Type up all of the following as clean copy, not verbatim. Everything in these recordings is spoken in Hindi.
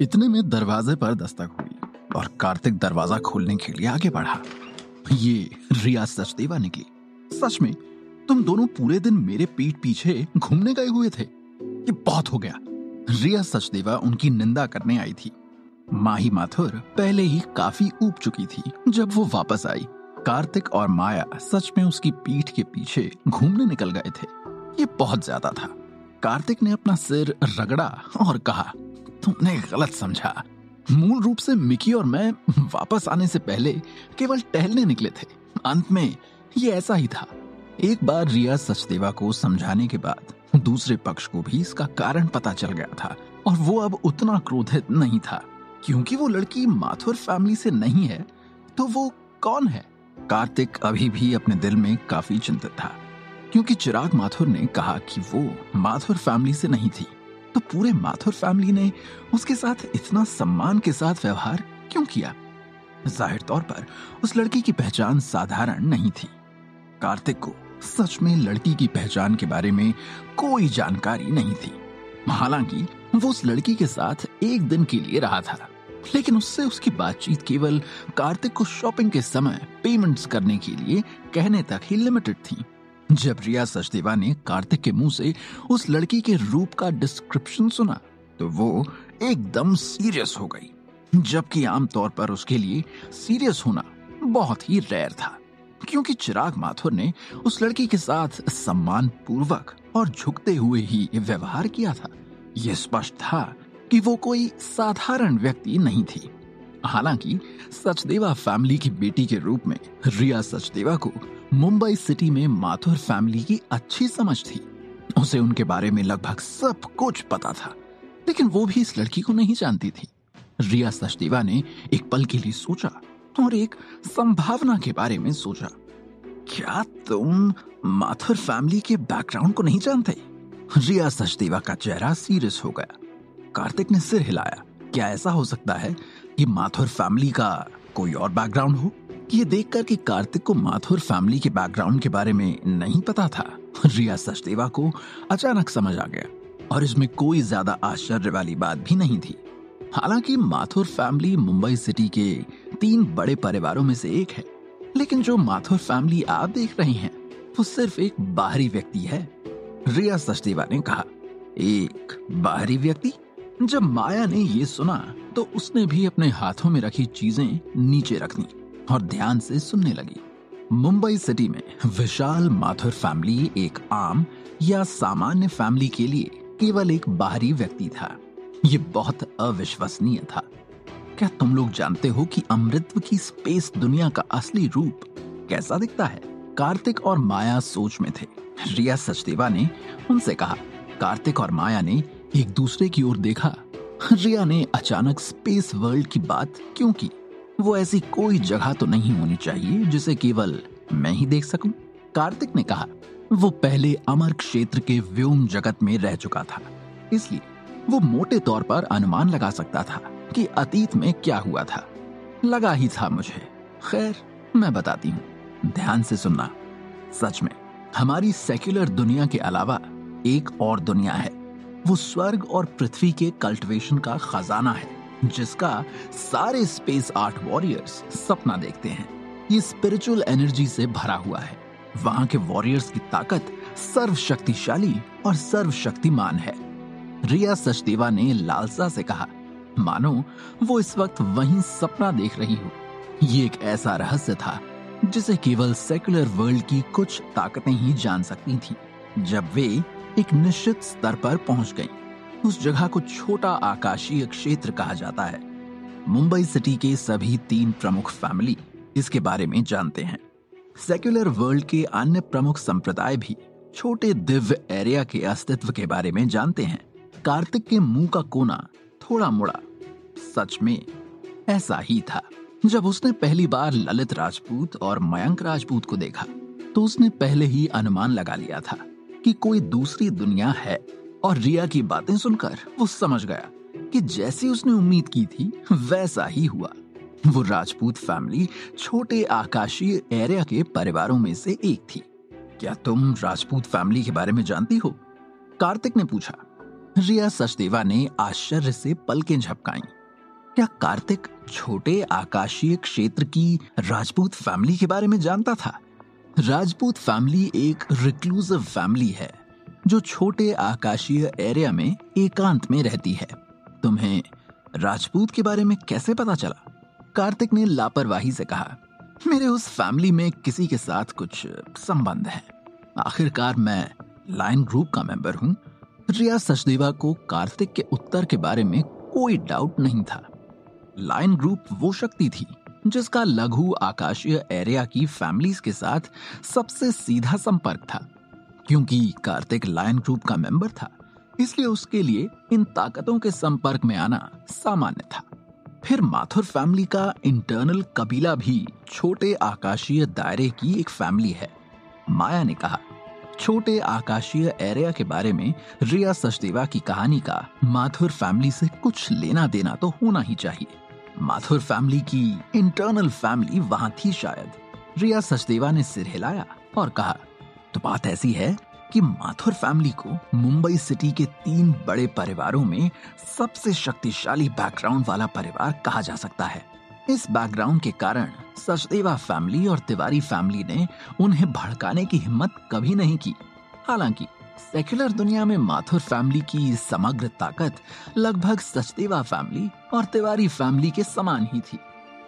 इतने में दरवाजे पर दस्तक हुई और कार्तिक दरवाजा खोलने के लिए आगे बढ़ा। ये रिया सचदेवा निकली। सच में तुम दोनों पूरे दिन मेरे पीठ पीछे घूमने गए हुए थे। ये बहुत हो गया। रिया सचदेवा उनकी निंदा करने आई थी। माही माथुर पहले ही काफी ऊब चुकी थी जब वो वापस आई। कार्तिक और माया सच में उसकी पीठ के पीछे घूमने निकल गए थे। ये बहुत ज्यादा था। कार्तिक ने अपना सिर रगड़ा और कहा, तुमने गलत समझा। मूल रूप से मिकी और मैं वापस आने से पहले केवल टहलने निकले थे। अंत में ये ऐसा ही था। एक बार रिया सचदेवा को समझाने के बाद दूसरे पक्ष को भी इसका कारण पता चल गया था और वो अब उतना क्रोधित नहीं था। क्योंकि वो लड़की माथुर फैमिली से नहीं है तो वो कौन है? कार्तिक अभी भी अपने दिल में काफी चिंतित था, क्योंकि चिराग माथुर ने कहा कि वो माथुर फैमिली से नहीं थी। तो पूरे माथुर फैमिली ने उसके साथ इतना सम्मान के साथ व्यवहार क्यों किया? जाहिर तौर पर उस लड़की की पहचान साधारण नहीं थी। कार्तिक को सच में लड़की की पहचान के बारे में कोई जानकारी नहीं थी। हालांकि वो उस लड़की के साथ एक दिन के लिए रहा था, लेकिन उससे उसकी बातचीत केवल कार्तिक को शॉपिंग के समय पेमेंट्स करने के लिए कहने तक ही लिमिटेड थी। जब रिया सचदेवा ने कार्तिक के मुंह से उस लड़की के रूप का डिस्क्रिप्शन सुना तो वो एकदम सीरियस हो गई, जबकि आमतौर पर उसके लिए सीरियस होना बहुत ही रेयर था। क्योंकि चिराग माथुर ने उस लड़की के साथ सम्मान पूर्वक और झुकते हुए ही व्यवहार किया था। यह स्पष्ट था कि वो कोई साधारण व्यक्ति नहीं थी। हालांकि सचदेवा फैमिली की बेटी के रूप में रिया सचदेवा को मुंबई सिटी में माथुर फैमिली की अच्छी समझ थी। उसे उनके बारे में लगभग सब कुछ पता था, लेकिन वो भी इस लड़की को नहीं जानती थी। रिया सचदेवा ने एक पल के लिए सोचा और एक संभावना के बारे में सोचा। क्या तुम माथुर फैमिली के बैकग्राउंड को नहीं जानते? रिया सचदेवा का चेहरा सीरियस हो गया। कार्तिक ने सिर हिलाया। क्या ऐसा हो सकता है कि माथुर फैमिली का कोई और बैकग्राउंड हो? ये देखकर कि कार्तिक को माथुर फैमिली के बैकग्राउंड के बारे में नहीं पता था, रिया सचदेवा को अचानक समझ आ गया और इसमें कोई ज्यादा आश्चर्य वाली बात भी नहीं थी। हालांकि माथुर फैमिली मुंबई सिटी के 3 बड़े परिवारों में से एक है, लेकिन जो माथुर फैमिली आप देख रहे हैं वो सिर्फ एक बाहरी व्यक्ति है। रिया सचदेवा ने कहा, एक बाहरी व्यक्ति? जब माया ने ये सुना तो उसने भी अपने हाथों में रखी चीजें नीचे रख दी और ध्यान से सुनने लगी। मुंबई सिटी में विशाल माथुर फैमिली एक आम या सामान्य फैमिली के लिए केवल एक बाहरी व्यक्ति था। ये बहुत अविश्वसनीय था। क्या तुम लोग जानते हो कि अमृतत्व की स्पेस दुनिया का असली रूप कैसा दिखता है? कार्तिक और माया सोच में थे। रिया सचदेवा ने उनसे कहा। कार्तिक और माया ने एक दूसरे की ओर देखा। रिया ने अचानक स्पेस वर्ल्ड की बात क्यों की? वो ऐसी कोई जगह तो नहीं होनी चाहिए जिसे केवल मैं ही देख सकूं? कार्तिक ने कहा। वो पहले अमर क्षेत्र के व्योम जगत में रह चुका था, इसलिए वो मोटे तौर पर अनुमान लगा सकता था कि अतीत में क्या हुआ था। लगा ही था मुझे। खैर, मैं बताती हूँ, ध्यान से सुनना। सच में हमारी सेक्युलर दुनिया के अलावा एक और दुनिया है। वो स्वर्ग और पृथ्वी के कल्टिवेशन का खजाना है, जिसका सारे स्पेस आर्ट वॉरियर्स सपना देखते हैं। ये स्पिरिचुअल एनर्जी से भरा हुआ है। वहां के वॉरियर्स की ताकत सर्वशक्तिशाली और सर्वशक्तिमान है। रिया सचदेवा ने लालसा से कहा, मानो वो इस वक्त वहीं सपना देख रही हो। ये एक ऐसा रहस्य था जिसे केवल सेक्युलर वर्ल्ड की कुछ ताकतें ही जान सकती थीं। जब वे एक निश्चित स्तर पर पहुंच गईं, उस जगह को छोटा आकाशीय क्षेत्र कहा जाता है। मुंबई सिटी के सभी 3 प्रमुख फैमिली इसके बारे में जानते हैं। सेक्युलर वर्ल्ड के अन्य प्रमुख संप्रदाय भी छोटे दिव्य एरिया के अस्तित्व के बारे में जानते हैं। कार्तिक के मुंह का कोना थोड़ा मुड़ा। सच में ऐसा ही था। जब उसने पहली बार ललित राजपूत और मयंक राजपूत को देखा तो उसने पहले ही अनुमान लगा लिया था कि कोई दूसरी दुनिया है, और रिया की बातें सुनकर वो समझ गया कि जैसी उसने उम्मीद की थी वैसा ही हुआ। वो राजपूत फैमिली छोटे आकाशीय एरिया के परिवारों में से एक थी। क्या तुम राजपूत फैमिली के बारे में जानती हो? कार्तिक ने पूछा। रिया सचदेवा ने आश्चर्य से पलकें झपकाईं। क्या कार्तिक छोटे आकाशीय क्षेत्र की राजपूत फैमिली के बारे में जानता था? राजपूत फैमिली एक रिक्लूसिव फैमिली है जो छोटे आकाशीय एरिया में एकांत में रहती है। तुम्हें राजपूत के बारे में कैसे पता चला? कार्तिक ने लापरवाही से कहा, मेरे उस फैमिली में किसी के साथ कुछ संबंध है। आखिरकार मैं लायन ग्रुप का मेंबर हूं। रिया सचदेवा को कार्तिक के उत्तर के बारे में कोई डाउट नहीं था। लायन ग्रुप वो शक्ति थी जिसका लघु आकाशीय एरिया की फैमिलीज के साथ सबसे सीधा संपर्क था। क्योंकि कार्तिक लायन ग्रुप का मेंबर था, इसलिए उसके लिए इन ताकतों के संपर्क में आना सामान्य था। फिर माथुर फैमिली का इंटरनल कबीला भी छोटे आकाशीय दायरे की एक फैमिली है। माया ने कहा, छोटे आकाशीय एरिया के बारे में रिया सचदेवा की कहानी का माथुर फैमिली से कुछ लेना देना तो होना ही चाहिए। माथुर फैमिली की इंटरनल फैमिली वहां थी शायद। रिया सचदेवा ने सिर हिलाया और कहा, तो बात ऐसी है कि माथुर फैमिली को मुंबई सिटी के 3 बड़े परिवारों में सबसे शक्तिशाली बैकग्राउंड वाला परिवार कहा जा सकता है। इस बैकग्राउंड के कारण सचदेवा फैमिली और तिवारी फैमिली ने उन्हें भड़काने की हिम्मत कभी नहीं की। हालांकि सेक्युलर दुनिया में माथुर फैमिली की समग्र ताकत लगभग सचदेवा फैमिली और तिवारी फैमिली के समान ही थी।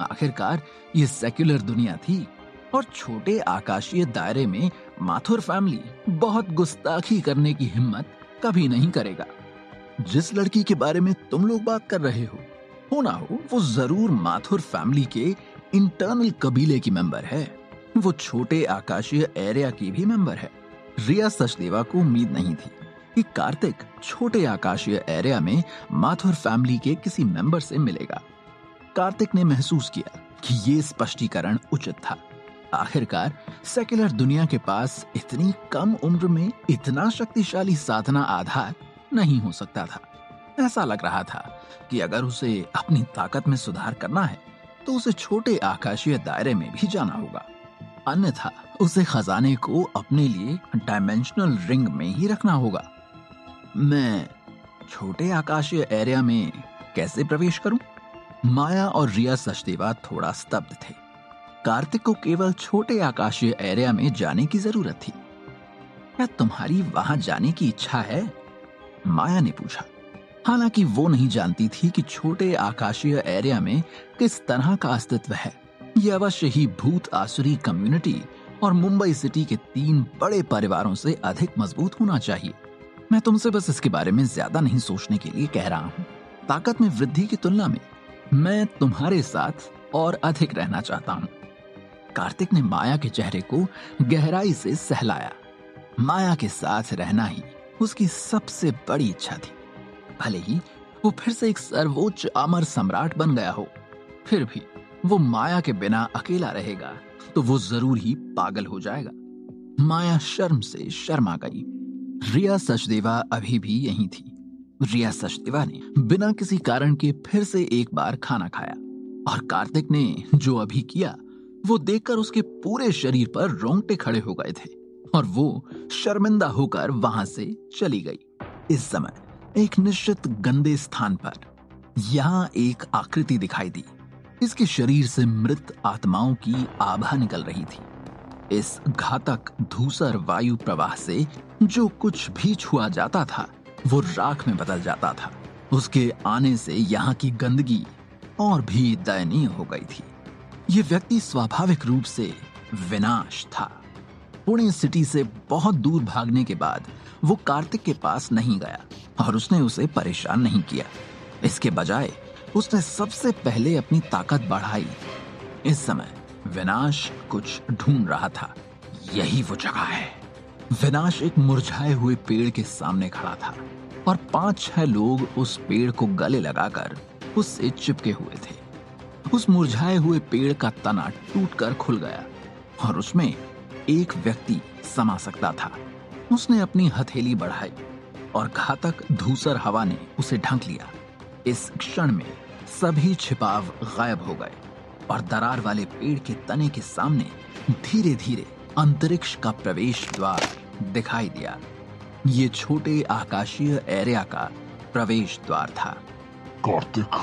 आखिरकार ये सेक्युलर दुनिया थी और छोटे आकाशीय दायरे में माथुर फैमिली बहुत गुस्ताखी करने की हिम्मत कभी नहीं करेगा। जिस लड़की के बारे में तुम लोग बात कर रहे हो ना हो, वो जरूर माथुर फैमिली के इंटरनल कबीले की मेंबर है। वो छोटे आकाशीय एरिया की भी मेंबर है। रिया सचदेवा को उम्मीद नहीं थी कि कार्तिक छोटे आकाशीय एरिया में माथुर फैमिली के किसी मेंबर से मिलेगा। कार्तिक ने महसूस किया कि ये स्पष्टीकरण उचित था। आखिरकार सेक्युलर दुनिया के पास इतनी कम उम्र में इतना शक्तिशाली साधना आधार नहीं हो सकता था। ऐसा लग रहा था कि अगर उसे अपनी ताकत में सुधार करना है तो उसे छोटे आकाशीय दायरे में भी जाना होगा, अन्यथा उसे खजाने को अपने लिए डायमेंशनल रिंग में ही रखना होगा। मैं छोटे आकाशीय एरिया में कैसे प्रवेश करूं? माया और रिया सचदेवा थोड़ा स्तब्ध थे। कार्तिक को केवल छोटे आकाशीय एरिया में जाने की जरूरत थी। क्या तुम्हारी वहां जाने की इच्छा है? माया ने पूछा। हालांकि वो नहीं जानती थी कि छोटे आकाशीय एरिया में किस तरह का अस्तित्व है। यह अवश्य ही भूत आसुरी कम्युनिटी और मुंबई सिटी के 3 बड़े परिवारों से अधिक मजबूत होना चाहिए। मैं तुमसे बस इसके बारे में ज्यादा नहीं सोचने के लिए कह रहा हूँ। ताकत में वृद्धि की तुलना में मैं तुम्हारे साथ और अधिक रहना चाहता हूँ। कार्तिक ने माया के चेहरे को गहराई से सहलाया। माया के साथ रहना ही उसकी सबसे बड़ी इच्छा थी। भले ही वो फिर से एक सर्वोच्च अमर सम्राट बन गया हो, फिर भी वो माया के बिना अकेला रहेगा तो वो जरूर ही पागल हो जाएगा। माया शर्म से शर्मा गई। रिया सचदेवा अभी भी यहीं थी। रिया सचदेवा ने बिना किसी कारण के फिर से एक बार खाना खाया और कार्तिक ने जो अभी किया वो देखकर उसके पूरे शरीर पर रोंगटे खड़े हो गए थे और वो शर्मिंदा होकर वहां से चली गई। इस समय एक निश्चित गंदे स्थान पर यहाँ एक आकृति दिखाई दी। इसके शरीर से मृत आत्माओं की आभा निकल रही थी। इस घातक धूसर वायु प्रवाह से जो कुछ भी छुआ जाता था वो राख में बदल जाता था। उसके आने से यहाँ की गंदगी और भी दयनीय हो गई थी। ये व्यक्ति स्वाभाविक रूप से विनाश था। पुणे सिटी से बहुत दूर भागने के बाद वो कार्तिक के पास नहीं गया और उसने उसे परेशान नहीं किया। इसके बजाय उसने सबसे पहले अपनी ताकत बढ़ाई। इस समय विनाश कुछ ढूंढ रहा था। यही वो जगह है। विनाश एक मुरझाए हुए पेड़ के सामने खड़ा था और 5-6 लोग उस पेड़ को गले लगाकर उससे चिपके हुए थे। उस मुरझाए हुए पेड़ का तना टूटकर खुल गया और उसमें एक व्यक्ति समा सकता था। उसने अपनी हथेली बढ़ाई और घातक धूसर हवा ने उसे ढक लिया। इस क्षण में सभी छिपाव गायब हो गए और दरार वाले पेड़ के तने के सामने धीरे धीरे अंतरिक्ष का प्रवेश द्वार दिखाई दिया। ये छोटे आकाशीय एरिया का प्रवेश द्वार था। कार्तिक,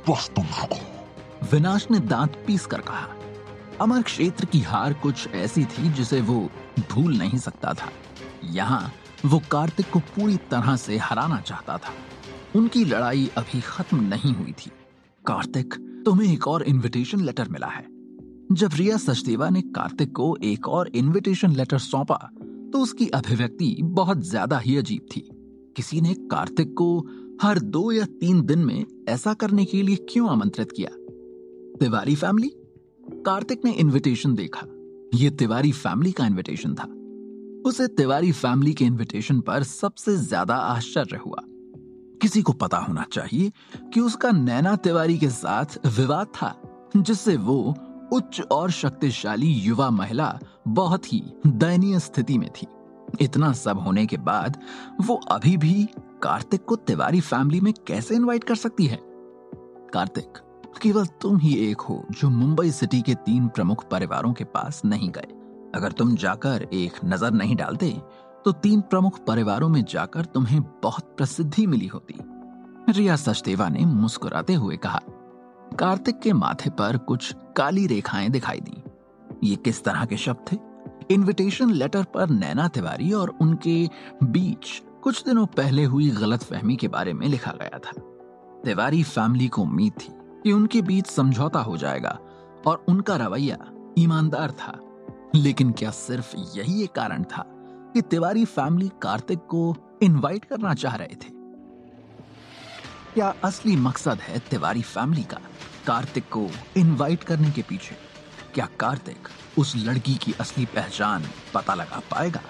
बस तुम रुको। विनाश ने दांत पीस कर कहा। अमर क्षेत्र की हार कुछ ऐसी थी जिसे वो भूल नहीं सकता था। यहाँ वो कार्तिक को पूरी तरह से हराना चाहता था। उनकी लड़ाई अभी खत्म नहीं हुई थी। कार्तिक, तुम्हें एक और इनविटेशन लेटर मिला है। जब रिया सचदेवा ने कार्तिक को एक और इनविटेशन लेटर सौंपा तो उसकी अभिव्यक्ति बहुत ज्यादा ही अजीब थी। किसी ने कार्तिक को हर 2 या 3 दिन में ऐसा करने के लिए क्यों आमंत्रित किया? तिवारी फैमिली? कार्तिक ने इनविटेशन देखा। यह तिवारी फैमिली का इनविटेशन था। उसे तिवारी फैमिली के इनविटेशन पर सबसे ज्यादा आश्चर्य हुआ। किसी को पता होना चाहिए कि उसका नैना तिवारी के साथ विवाद था, जिससे वो उच्च और शक्तिशाली युवा महिला बहुत ही दयनीय स्थिति में थी। इतना सब होने के बाद वो अभी भी कार्तिक को तिवारी फैमिली में कैसे इनवाइट कर सकती है? कार्तिक, केवल तुम ही एक हो जो मुंबई सिटी के 3 प्रमुख परिवारों के पास नहीं गए। अगर तुम जाकर एक नजर नहीं डालते तो 3 प्रमुख परिवारों में जाकर तुम्हें बहुत प्रसिद्धि मिली होती। रिया सचदेवा ने मुस्कुराते हुए कहा। कार्तिक के माथे पर कुछ काली रेखाएं दिखाई दी। ये किस तरह के शब्द थे? इनविटेशन लेटर पर नैना तिवारी और उनके बीच कुछ दिनों पहले हुई गलतफहमी के बारे में लिखा गया था। तिवारी फैमिली को उम्मीद थी कि उनके बीच समझौता हो जाएगा और उनका रवैया ईमानदार था। लेकिन क्या सिर्फ यही एक कारण था कि तिवारी फैमिली कार्तिक को इनवाइट करना चाह रहे थे? क्या असली मकसद है तिवारी फैमिली का कार्तिक को इनवाइट करने के पीछे? क्या कार्तिक उस लड़की की असली पहचान पता लगा पाएगा?